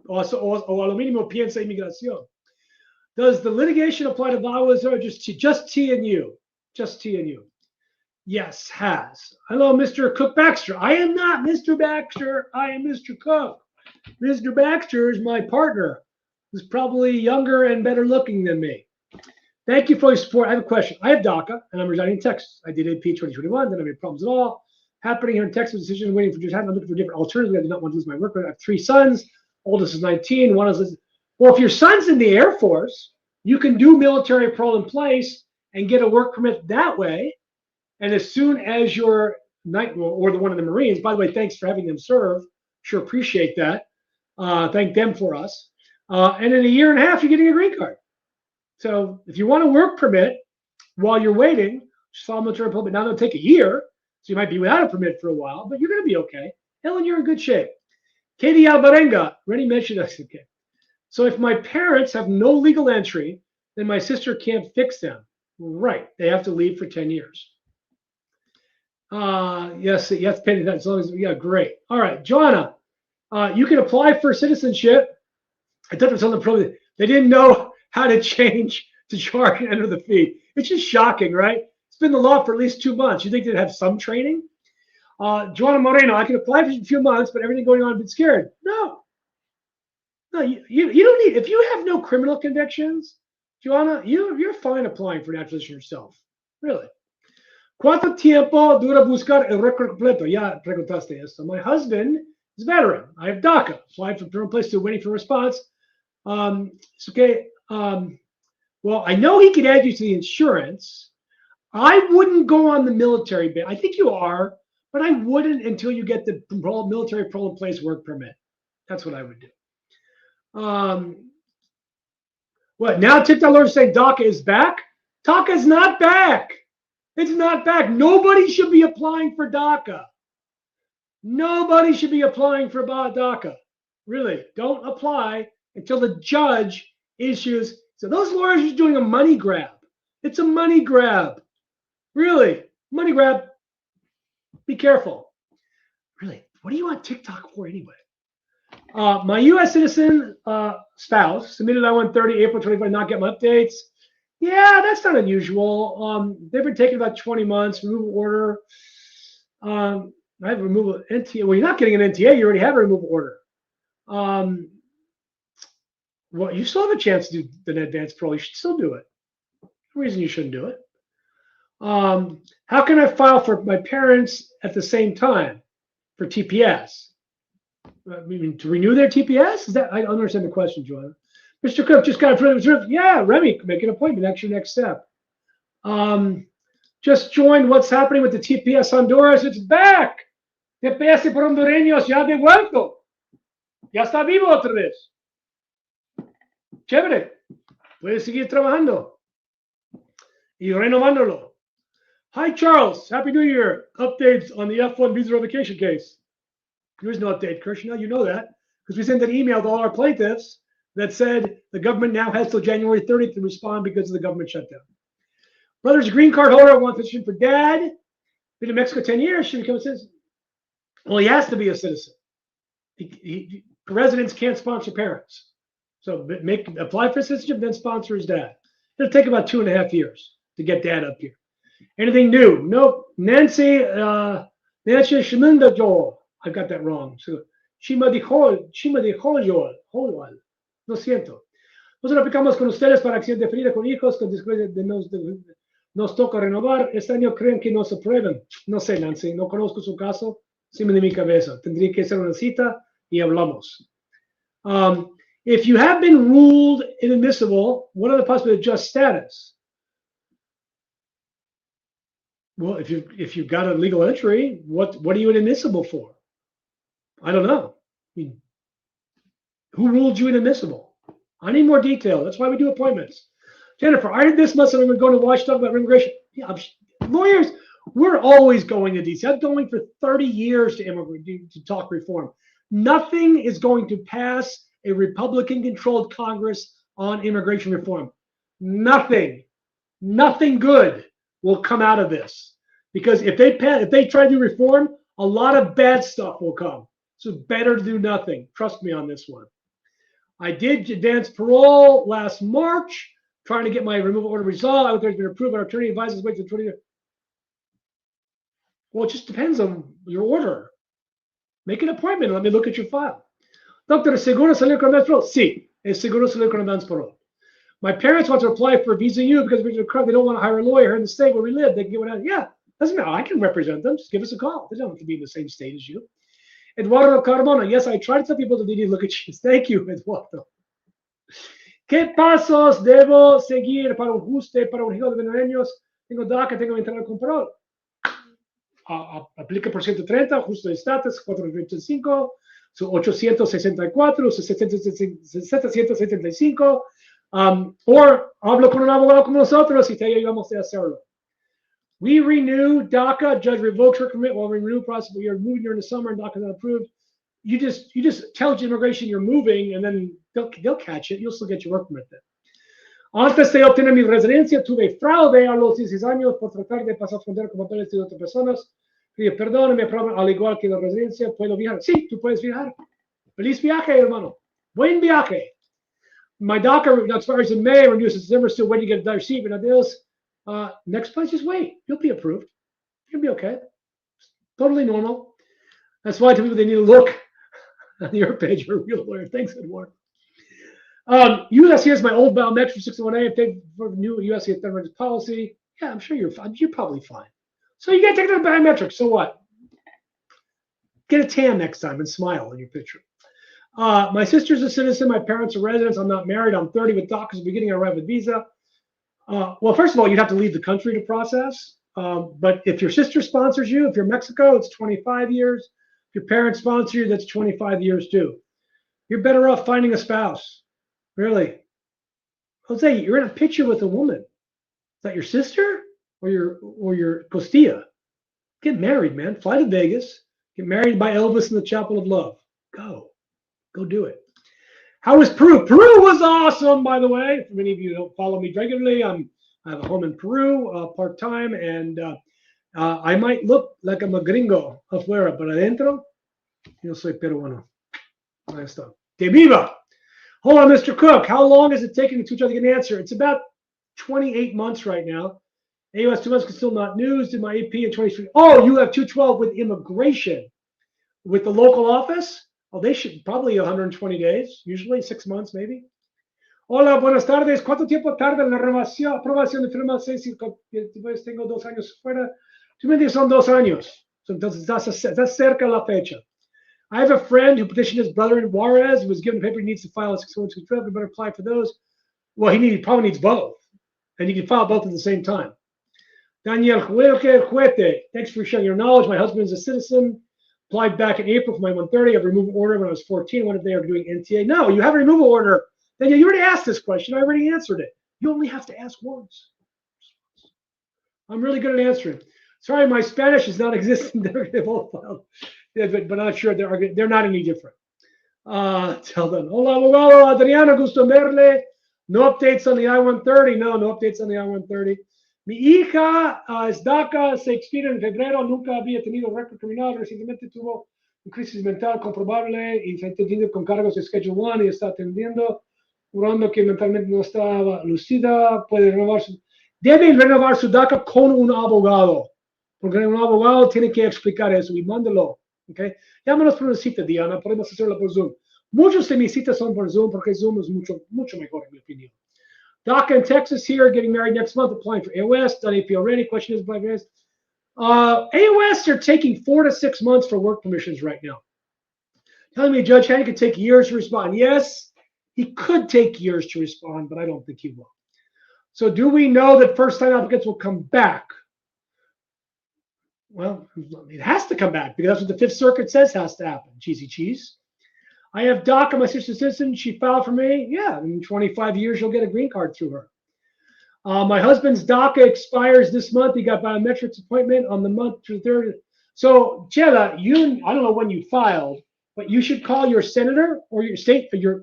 O a lo mínimo piensa inmigración. Does the litigation apply to VAWAs or just T and U? Just T and U. Yes, has. Hello, Mr. Cook Baxter. I am not Mr. Baxter. I am Mr. Cook. Mr. Baxter is my partner, who's probably younger and better looking than me. Thank you for your support. I have a question. I have DACA, and I'm residing in Texas. I did AP 2021. Didn't have any problems at all. Happening here in Texas, decision waiting for just I'm looking for different alternatives. I did not want to lose my work. I have 3 sons. Oldest is 19. One is, well, if your son's in the Air Force, you can do military parole in place and get a work permit that way. And as soon as your or the one in the Marines, by the way, thanks for having them serve. Sure appreciate that. Thank them for us. And in a year and a half, you're getting a green card. So if you want a work permit while you're waiting, just file military parole. Now it'll take a year, so you might be without a permit for a while, but you're going to be okay. Helen, you're in good shape. Katie Alvarenga, already mentioned us. Okay. So if my parents have no legal entry, then my sister can't fix them. Right. They have to leave for 10 years. Yes, pay that as long as, yeah, great. All right, Joanna, you can apply for citizenship. I thought it was on the program. They didn't know how to change to charge and enter the fee. It's just shocking, right? It's been the law for at least 2 months. You think they'd have some training? Joanna Moreno, I can apply for a few months, but everything going on, I've been scared. No, you don't need, if you have no criminal convictions, Joanna, you're fine applying for naturalization yourself. Really. ¿Cuánto tiempo dura buscar el récord completo? Ya preguntaste esto. My husband is a veteran. I have DACA. Applied for permanent place, still waiting for a response. It's okay. Well, I know he could add you to the insurance. I wouldn't go on the military bit. I think you are, but I wouldn't until you get the military parole in place work permit. That's what I would do. What now? TikTok lawyers say DACA is back. DACA is not back. It's not back. Nobody should be applying for DACA. Nobody should be applying for DACA. Really, don't apply until the judge issues. So those lawyers are doing a money grab. It's a money grab. Really, money grab. Be careful. Really, what do you want TikTok for anyway? My U.S. citizen spouse submitted I-130 April 25, not get my updates. Yeah, that's not unusual. They've been taking about 20 months, removal order. I have a removal NTA. Well, you're not getting an NTA. You already have a removal order. Well, you still have a chance to do the advanced parole. You should still do it. No reason you shouldn't do it. How can I file for my parents at the same time for TPS? I mean, to renew their TPS? Is that, I don't understand the question, Joanna. Mr. Cook just got approved. Yeah, Remy, make an appointment. That's your next step. Just joined what's happening with the TPS Honduras. It's back. TPS por hondureños ya de vuelto. Ya está vivo otra vez. Chévere. Puedes seguir trabajando y renovándolo. Hi, Charles. Happy New Year. Updates on the F1 visa revocation case. There is no update, Kirshner. You know that because we sent an email to all our plaintiffs that said the government now has till January 30th to respond because of the government shutdown. Brother's a green card holder, one petition for dad. Been in Mexico 10 years, should become a citizen. Well, he has to be a citizen. Residents can't sponsor parents. So apply for citizenship, then sponsor his dad. It'll take about 2.5 years to get dad up here. Anything new? Nope. Nancy Shimunda Joel. I got that wrong. So Shima dijo Joel. Lo siento. Nosotros aplicamos con ustedes para acción diferida con hijos, con después nos toca renovar. Este año creen que nos aprueben. No sé, Nancy, no conozco su caso. Encima de mi cabeza. Tendría que hacer una cita y hablamos. If you have been ruled inadmissible, what are the possibilities of just status? Well, if you've got a legal entry, what are you inadmissible for? I don't know. I mean, who ruled you inadmissible? I need more detail. That's why we do appointments. Jennifer, I heard this month and we're going to watch talk about immigration. Yeah, lawyers, we're always going to DC. I've been going for 30 years to talk reform. Nothing is going to pass a Republican-controlled Congress on immigration reform. Nothing good will come out of this. Because if they try to do reform, a lot of bad stuff will come. So better to do nothing. Trust me on this one. I did advanced parole last March, trying to get my removal order resolved. I would have been approved. Our attorney advises wait till 20 years. Well, it just depends on your order. Make an appointment and let me look at your file. Doctor, ¿seguro salir con advance parole? Sí, es seguro salir con advance parole. My parents want to apply for Visa U because they don't want to hire a lawyer here in the state where we live. They can get one out. Yeah, doesn't matter. I can represent them. Just give us a call. They don't have to be in the same state as you. Eduardo Carmona. Yes, I try to tell people that they need to look at you. Thank you, Eduardo. ¿Qué pasos debo seguir para un ajuste para un hijo de 20 años? Tengo DACA, tengo que entrar con parole. Aplica por 130, ajuste de estatus, 425, 864, 775. Or hablo con un abogado como nosotros y te ayudamos a hacerlo. We renew DACA. Judge revokes her commit while we renew process. We are moving during the summer and DACA is not approved. You just tell immigration you're moving and then they'll catch it. You'll still get your work permit then. Antes de obtener mi residencia, tuve fraude a los 16 años por tratar de pasar frontera con papeles de otras personas. Pido perdón, me aprueban al igual que la residencia. ¿Puedo viajar? Sí, tú puedes viajar. Feliz viaje, hermano. Buen viaje. My DACA expires in May, renews in December, still waiting to get a receipt, but deals. Next place, just wait. You'll be approved. You'll be okay. Totally normal. That's why to people they need to look on your page for a real lawyer. Thanks, Edward. USCIS, my old biometric 61A, if they for the new USCIS federal policy. Yeah, I'm sure you're fine. You're probably fine. So you got to take the biometrics. So what? Get a tan next time and smile in your picture. My sister's a citizen. My parents are residents. I'm not married. I'm 30 with DACA. Beginning I arrive with visa. Well, first of all, you'd have to leave the country to process. But if your sister sponsors you, if you're Mexico, it's 25 years. If your parents sponsor you, that's 25 years too. You're better off finding a spouse. Really. Jose, you're in a picture with a woman. Is that your sister or your costilla? Get married, man. Fly to Vegas. Get married by Elvis in the Chapel of Love. Go do it. How was Peru? Peru was awesome, by the way. For many of you who don't follow me regularly, I have a home in Peru, part-time, and I might look like I'm a gringo afuera, but adentro, yo soy peruano. Ahí está. Que viva! Hold on, Mr. Cook. How long is it taking to get an answer? It's about 28 months right now. AUS 2 months, still not news. Did my AP in 2023. Oh, you have 212 with immigration. With the local office? Oh, they should probably 120 days, usually 6 months, maybe. Hola, buenas tardes. ¿Cuánto tiempo tarda la aprobación de firma 6? Después tengo 2 años fuera. Tú me dices son 2 años. Entonces, estás cerca la fecha. I have a friend who petitioned his brother in Juarez, who was given a paper he needs to file a 612. We better apply for those. Well, he probably needs both. And you can file both at the same time. Daniel Juete, thanks for sharing your knowledge. My husband is a citizen. Applied back in April for my 130. I have a removal order when I was 14. I wonder if they are doing NTA. No, you have a removal order. Daniel, you already asked this question. I already answered it. You only have to ask once. I'm really good at answering. Sorry, my Spanish is not existent. They're both filed. Yeah, but not sure they're not any different. Tell them. Hola, abogado Adriano, gusto verle. No updates on the I-130. No updates on the I-130. Mi hija es DACA, se expira en febrero, nunca había tenido récord criminal, recientemente tuvo una crisis mental comprobable y se ha atendido con cargos de Schedule 1 y está atendiendo, jurando que mentalmente no estaba lucida, debe renovar su DACA con un abogado, porque un abogado tiene que explicar eso y mándalo. ¿Okay? Llámanos por una cita, Diana, podemos hacerlo por Zoom. Muchos de mis citas son por Zoom porque Zoom es mucho mejor, en mi opinión. DACA in Texas here, getting married next month, applying for AOS, done AP already. Question is, AOS are taking 4 to 6 months for work permissions right now. Telling me Judge Henry could take years to respond. Yes, he could take years to respond, but I don't think he will. So do we know that first-time applicants will come back? Well, it has to come back because that's what the Fifth Circuit says has to happen. Cheesy cheese. I have DACA, my sister's citizen. She filed for me. Yeah, in 25 years, you'll get a green card through her. My husband's DACA expires this month. He got biometrics appointment on the month to the 3rd. So, Chela, I don't know when you filed, but you should call your senator or your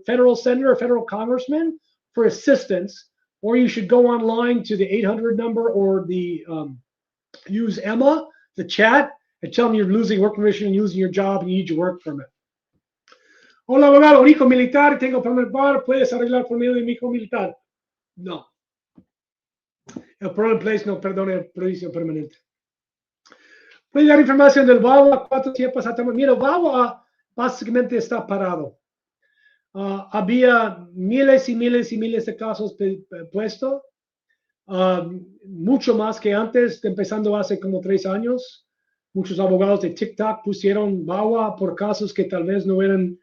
federal senator or federal congressman for assistance, or you should go online to the 800 number or the use Emma, the chat, and tell them you're losing work permission and losing your job and you need your work permit. Hola, abogado, un hijo militar, tengo permanent bar, ¿puedes arreglar por medio de mi hijo militar? No. El permanent place no perdona el proviso permanente. ¿Puede dar información del VAWA? ¿Cuánto tiempo está? Mira, el VAWA básicamente está parado. Había miles y miles y miles de casos puestos, mucho más que antes, empezando hace como 3 años. Muchos abogados de TikTok pusieron VAWA por casos que tal vez no eran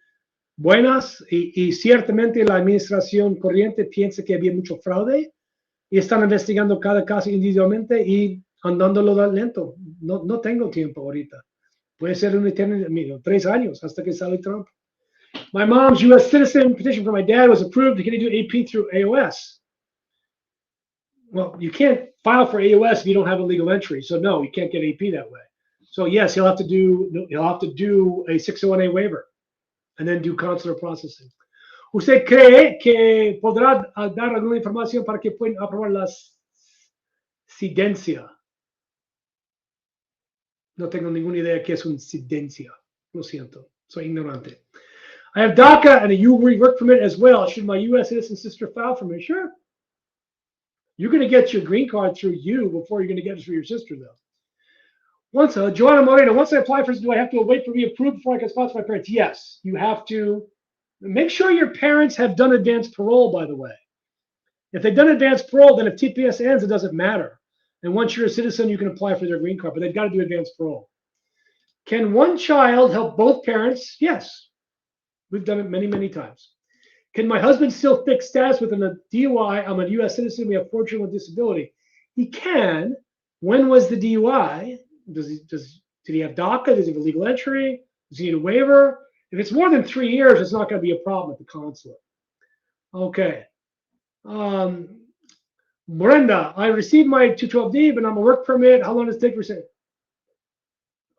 buenas y ciertamente la administración corriente piensa que había mucho fraude y están investigando cada caso individualmente y andándolo lento. No tengo tiempo ahorita. Puede ser una eternidad, 3 años hasta que sale Trump. My mom's U.S. citizen petition for my dad was approved. Can you do AP through AOS? Well, you can't file for AOS if you don't have a legal entry. So no, you can't get AP that way. So yes, he'll have to do a 601A waiver and then do consular processing. ¿Usted cree que podrá dar alguna información para que puedan aprobar la incidencia? No tengo ninguna idea qué es una incidencia. Lo siento, soy ignorante. I have DACA and a U work permit as well. Should my U.S. citizen sister file for me? Sure. You're going to get your green card through you before you're going to get it through your sister, though. Once, Joanna Moreno, once I apply for this, do I have to wait for me approved before I can sponsor my parents? Yes, you have to. Make sure your parents have done advanced parole, by the way. If they've done advanced parole, then if TPS ends, it doesn't matter. And once you're a citizen, you can apply for their green card, but they've got to do advanced parole. Can one child help both parents? Yes. We've done it many, many times. Can my husband still fix status with a DUI? I'm a U.S. citizen. We have 4 children with disability. He can. When was the DUI? Did he have DACA? Does he have a legal entry? Does he need a waiver? If it's more than 3 years, it's not going to be a problem at the consulate. Okay. Brenda, I received my 212D, but I'm a work permit. How long does it take to receive?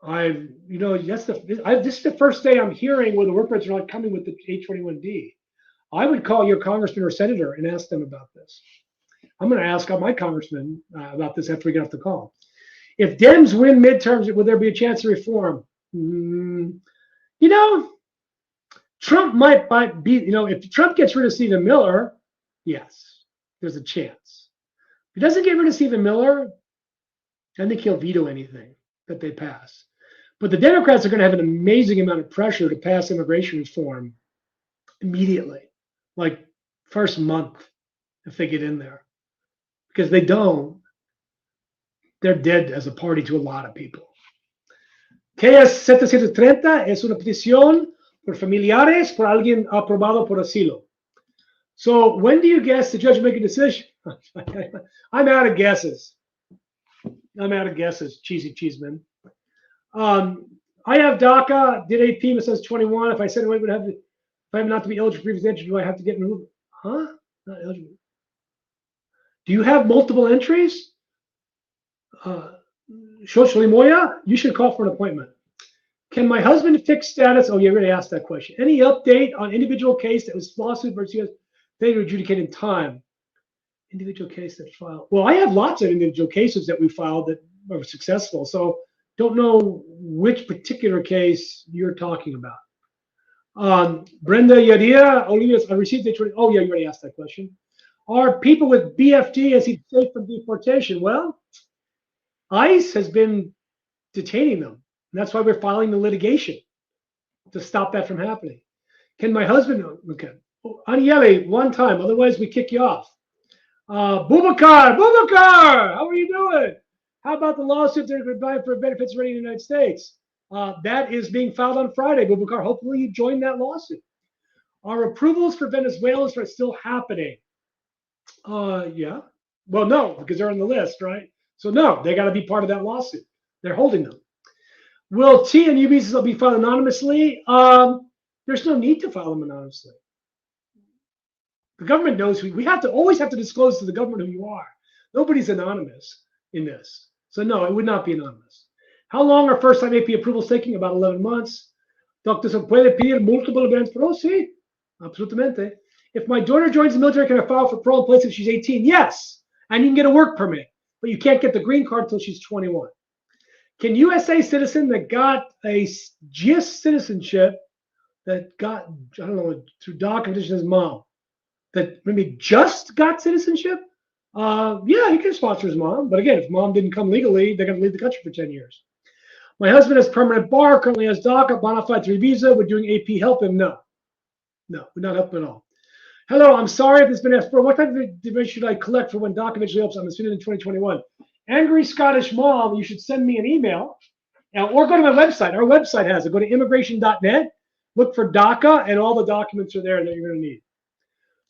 This is the first day I'm hearing where the work permits are not coming with the H-21D. I would call your congressman or senator and ask them about this. I'm going to ask my congressman about this after we get off the call. If Dems win midterms, will there be a chance to reform? Trump might be, if Trump gets rid of Stephen Miller, yes, there's a chance. If he doesn't get rid of Stephen Miller, I think he'll veto anything that they pass. But the Democrats are going to have an amazing amount of pressure to pass immigration reform immediately, like first month, if they get in there. Because they don't, they're dead as a party to a lot of people. KS 730 es una petición por familiares por alguien aprobado por asilo. So when do you guess the judge will make a decision? I'm out of guesses. Cheesy cheeseman. I have DACA, did AP, it says 21. If I said I would have to, if I'm not to be eligible for previous entry, do I have to get removed? Huh? Not eligible. Do you have multiple entries? Shoshli you should call for an appointment. Can my husband fix status? Oh, you already asked that question. Any update on individual case that was lawsuit versus US they to adjudicate in time? Individual case that filed. Well, I have lots of individual cases that we filed that were successful. So don't know which particular case you're talking about. Brenda Yadia, Olivia, I received the. Oh, yeah, you already asked that question. Are people with BFD, is he safe from deportation? Well, ICE has been detaining them. And that's why we're filing the litigation to stop that from happening. Can my husband, okay. Aniele, one time, otherwise we kick you off. Bubakar, how are you doing? How about the lawsuit they're applying for benefits already in the United States? That is being filed on Friday, Bubakar. Hopefully you join that lawsuit. Are approvals for Venezuelans are still happening? Yeah. Well, no, because they're on the list, right? So no, they got to be part of that lawsuit. They're holding them. Will T and U visas be filed anonymously? There's no need to file them anonymously. The government knows we always have to disclose to the government who you are. Nobody's anonymous in this. So no, it would not be anonymous. How long are first-time AP approvals taking? About 11 months. Doctor, ¿se puede pedir multiple events parole? Sí, absolutamente. If my daughter joins the military, can I file for parole in place if she's 18? Yes, and you can get a work permit, but you can't get the green card until she's 21. Can USA citizen that got a GIS citizenship that got, I don't know, through DACA conditions, his mom, that maybe just got citizenship? Yeah, he can sponsor his mom. But again, if mom didn't come legally, they're going to leave the country for 10 years. My husband has permanent bar, currently has DACA, bona fide 3 visa. Would doing AP help him? No. No, we're not helping at all. Hello, I'm sorry if it's been asked for. What type of information should I collect for when DACA eventually helps? I'm assuming in 2021. Angry Scottish Mom, you should send me an email or go to my website. Our website has it. Go to immigration.net, look for DACA, and all the documents are there that you're going to need.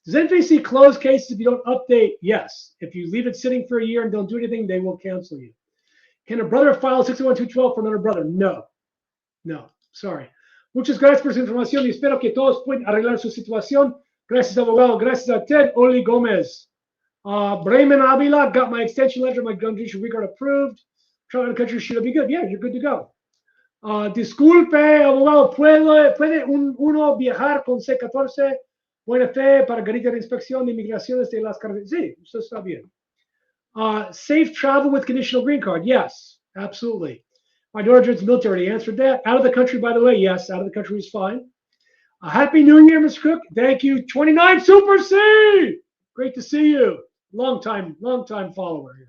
Does NVC close cases if you don't update? Yes. If you leave it sitting for a year and don't do anything, they will cancel you. Can a brother file 61212 for another brother? No. No. Sorry. Muchas gracias por su información y espero que todos puedan arreglar su situación. Gracias, abogado. Gracias a Ted Oli Gomez. Bremen Avila, got my extension letter, my gun judicial record approved. Travel in the country should be good. Yeah, you're good to go. Disculpe, abogado, ¿puede uno viajar con C14? Buena fe para garantizar la inspección de inmigración de las carreteras. Sí, eso está bien. Safe travel with conditional green card. Yes, absolutely. My daughter joins the military. Answered that. Out of the country, by the way. Yes, out of the country is fine. A Happy New Year, Mr. Cook. Thank you. 29 Super C. Great to see you. Long time follower here.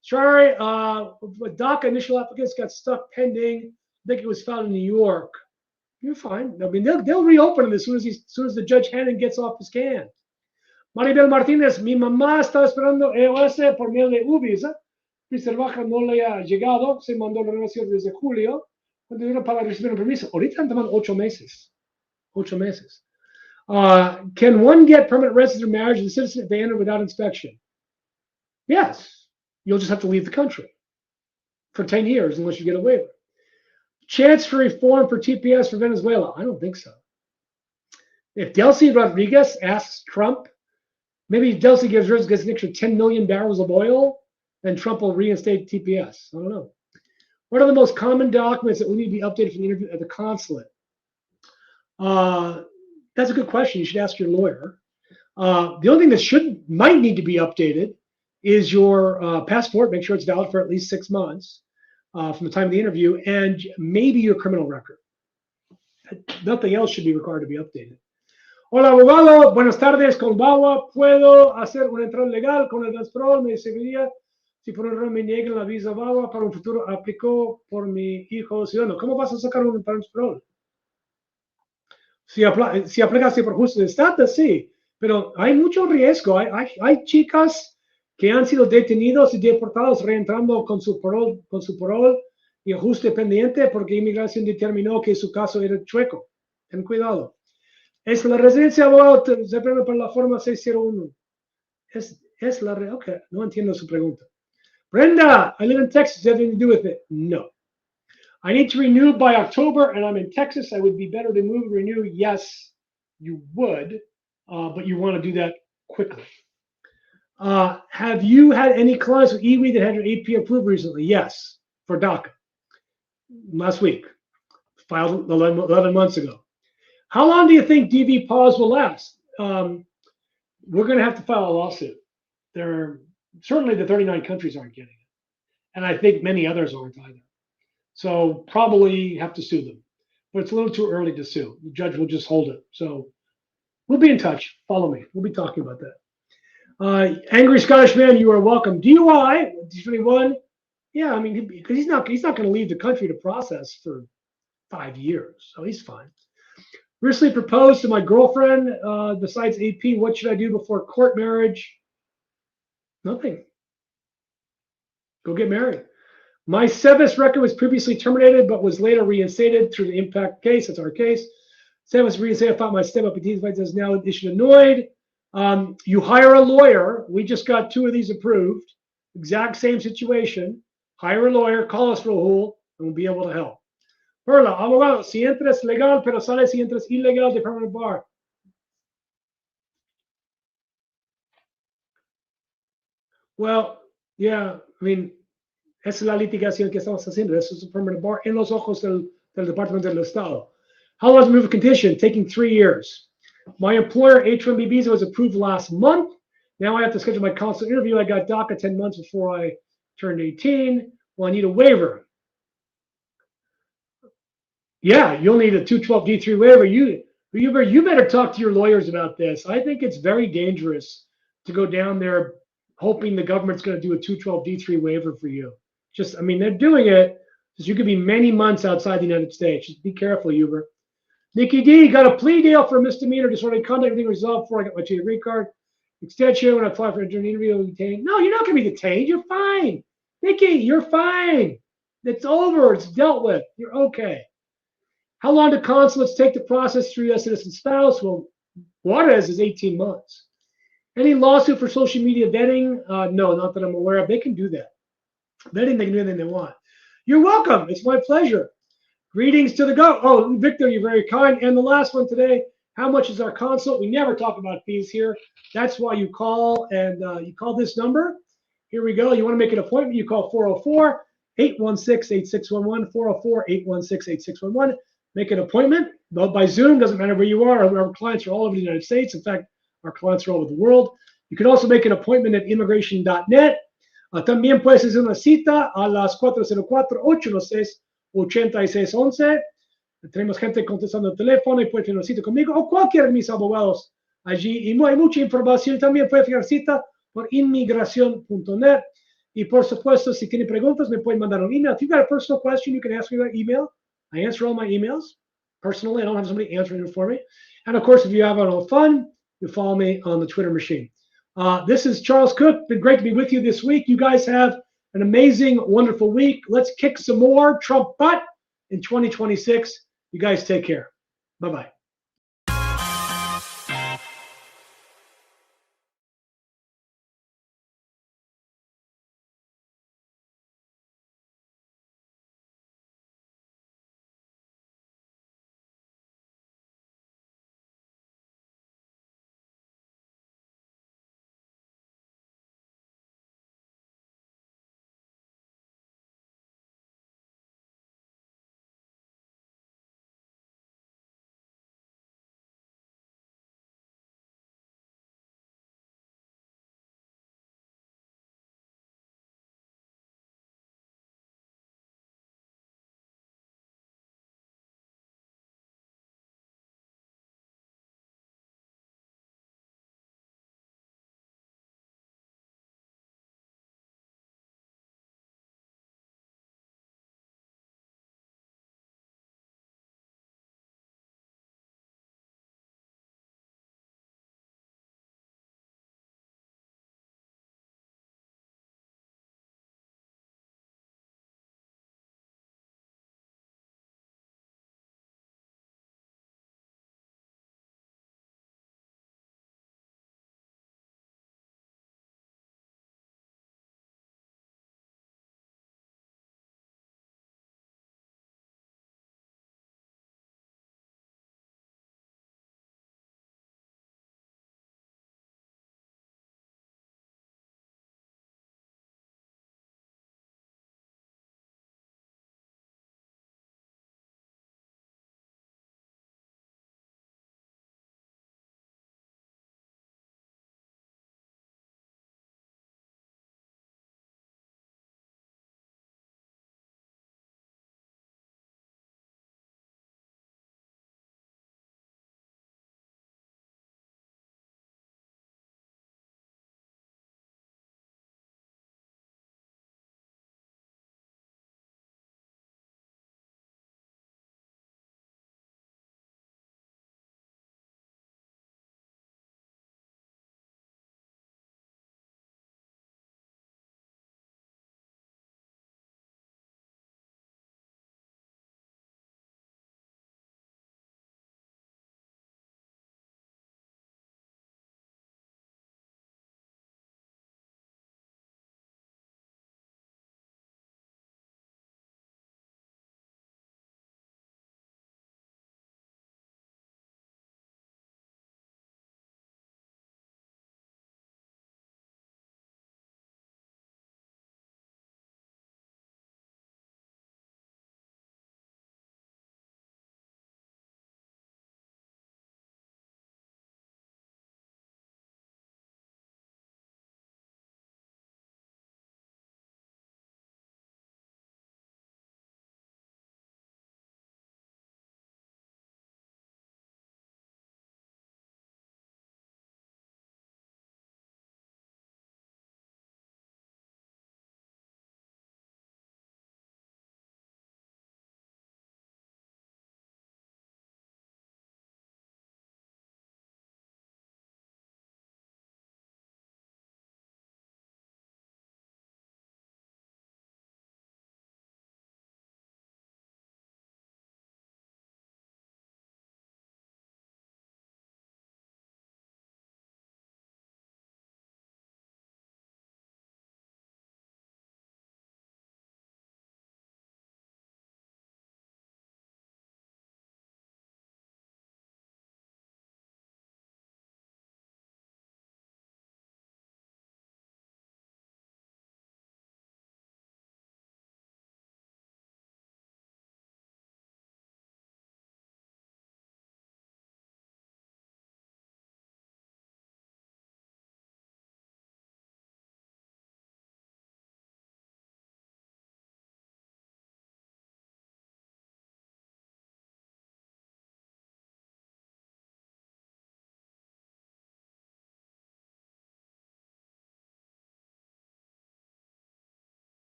Sorry, DACA initial applicants got stuck pending. I think it was filed in New York. You're fine. I mean, they'll reopen it as soon as the Judge Hannon gets off his can. Maribel Martínez, mi mamá estaba esperando EOS por medio de USCIS. Mr. Baja no le ha llegado. Se mandó la relación desde julio. Cuando para recibir un permiso. Ahorita han tomado 8 meses. 8 meses. Can one get permanent residence through marriage and citizen if they enter without inspection? Yes. You'll just have to leave the country for 10 years unless you get a waiver. Chance for reform for TPS for Venezuela? I don't think so. If Delcy Rodriguez asks Trump, maybe Delcy gets an extra 10 million barrels of oil, then Trump will reinstate TPS. I don't know. What are the most common documents that will need to be updated for the interview at the consulate? That's a good question. You should ask your lawyer. The only thing that might need to be updated is your passport. Make sure it's valid for at least 6 months from the time of the interview, and maybe your criminal record. Nothing else should be required to be updated. Hola, abogado. Buenas tardes. Con BAWA puedo hacer una entrada legal con el transparol. Me serviría si por un error me niegan la visa BAWA para un futuro aplicó por mi hijo ciudadano. ¿Cómo vas a sacar un transparol? Si aplicaste por justo de estatus, sí, pero hay mucho riesgo. Hay chicas que han sido detenidos y deportados reentrando con su parol y ajuste pendiente porque inmigración determinó que su caso era chueco. Ten cuidado. Es la residencia, abogado, se prende por la forma 601. Es la ok, no entiendo su pregunta. Brenda, I live in Texas. Does that have anything to do with it? No. I need to renew by October, and I'm in Texas. I would be better to move and renew. Yes, you would, but you want to do that quickly. Have you had any clients with EWI that had your AP approved recently? Yes, for DACA. Last week, filed 11 months ago. How long do you think DV pause will last? We're going to have to file a lawsuit. Certainly the 39 countries aren't getting it, and I think many others aren't either. So probably have to sue them, but it's a little too early to sue. The judge will just hold it. So we'll be in touch. Follow me. We'll be talking about that. Angry Scottish man, you are welcome. DUI, 21. Yeah, I mean, because he's not going to leave the country to process for 5 years, so he's fine. Recently proposed to my girlfriend. Besides AP, what should I do before court marriage? Nothing. Go get married. My SEVIS record was previously terminated, but was later reinstated through the impact case. That's our case. SEVIS reinstated. I thought my step up is now issued annoyed. You hire a lawyer. We just got 2 of these approved. Exact same situation. Hire a lawyer. Call us, Rahul, and we'll be able to help. Perla, abogado, si entras legal, pero sales si entras ilegal de permanent bar. Well, yeah, I mean, esa es la litigación que estamos haciendo. Eso es un permanent bar en los ojos del Departamento del Estado. How long to move a condition? Taking 3 years. My employer, H-1B visa, was approved last month. Now I have to schedule my consular interview. I got DACA 10 months before I turned 18. Well, I need a waiver. Yeah, you'll need a 212D3 waiver. You better talk to your lawyers about this. I think it's very dangerous to go down there hoping the government's going to do a 212D3 waiver for you. I mean, they're doing it because you could be many months outside the United States. Just be careful, Uber. Nikki D, got a plea deal for misdemeanor, disorderly conduct, everything resolved before I got my TD green card. Extension, when I apply for an interview, I'll be detained. No, you're not going to be detained. You're fine. Nikki, you're fine. It's over. It's dealt with. You're okay. How long do consulates take to process through U.S. citizen spouse? Well, Juarez is 18 months. Any lawsuit for social media vetting? No, not that I'm aware of. They can do that. Vetting, they can do anything they want. You're welcome. It's my pleasure. Greetings to the go. Oh, Victor, you're very kind. And the last one today, how much is our consult? We never talk about fees here. That's why you call, and you call this number. Here we go. You want to make an appointment, you call 404-816-8611, 404-816-8611. Make an appointment by Zoom. Doesn't matter where you are. Our clients are all over the United States. In fact, our clients are all over the world. You can also make an appointment at immigration.net. También puedes hacer una cita a las 404-816-8611. Tenemos gente contestando el teléfono y puede tener una cita conmigo o cualquiera de mis abogados allí. Y hay mucha información. También puede fijar cita por inmigración.net. Y por supuesto, si tienen preguntas, me pueden mandar un email. If you've got a personal question, you can ask me by email. I answer all my emails personally. I don't have somebody answering it for me. And of course, if you have a little fun, you follow me on the Twitter machine. This is Charles Cook. Been great to be with you this week. You guys have an amazing, wonderful week. Let's kick some more Trump butt in 2026. You guys take care. Bye-bye.